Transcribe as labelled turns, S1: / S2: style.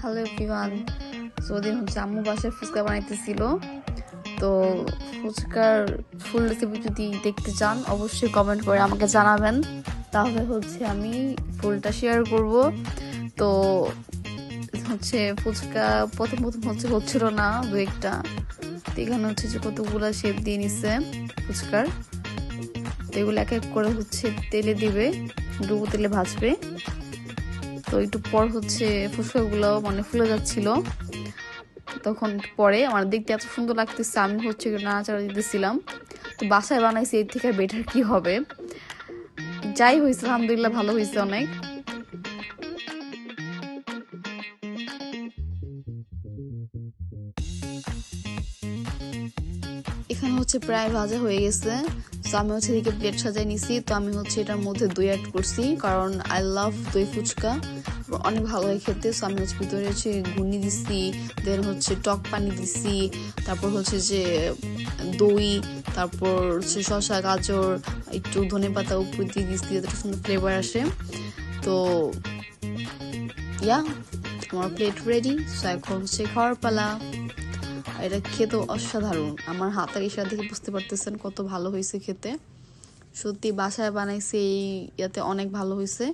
S1: Hello everyone. ওদিন হচ্ছে আম্মু বাসায় ফুচকা বানাইতেছিল। তো ফুচকার ফুল রেসিপি যদি দেখতে চান অবশ্যই কমেন্ট করে আমাকে জানাবেন, তাহলে হচ্ছে আমি ফুলটা শেয়ার করব। তো হচ্ছে ফুচকা প্রথম হচ্ছিল না দু একটা, তো এখানে হচ্ছে যে কতগুলো শেপ দিয়ে নিচ্ছে ফুচকার। তো এগুলো এক এক করে হচ্ছে তেলে দিবে, ডুবো তেলে ভাজবে। তো একটু পর হচ্ছে ফুচকাগুলো মানে ফুলে যাচ্ছিল, তখন পরে আমার দেখতে এত সুন্দর লাগতেছে, আমি হচ্ছে নাড়াচাড়া দিতেছিলাম। তো বাসায় বানাইছি, এর থেকে বেটার কি হবে। যাই হয়েছে আলহামদুলিল্লাহ, ভালো হয়েছে অনেক। এখানে হচ্ছে প্রায় ভাজা হয়ে গেছে। তো আমি হচ্ছে এদিকে প্লেট সাজাই নিছি। তো আমি হচ্ছে এটার মধ্যে দই অ্যাড করছি, কারণ আই লাভ দই ফুচকা, অনেক ভালো হয় খেতে। সো আমি হচ্ছে ভিতরে হচ্ছে ঘুগনি দিচ্ছি, দেন হচ্ছে টক পানি দিচ্ছি, তারপর হচ্ছে যে দই, তারপর হচ্ছে শসা গাজর একটু ধনেপাতা উপর দিয়ে দিচ্ছি যাতে সুন্দর ফ্লেভার আসে। তো ইয়া, আমার প্লেট রেডি। সো এখন হচ্ছে খাওয়ার পালা। এটা খেতে অসাধারণ, আমার হাতের ইশারা দেখে বুঝতে পারতেছেন কত ভালো হয়েছে খেতে। সত্যি বাসায় বানাইছে এই ইয়াতে অনেক ভালো হয়েছে।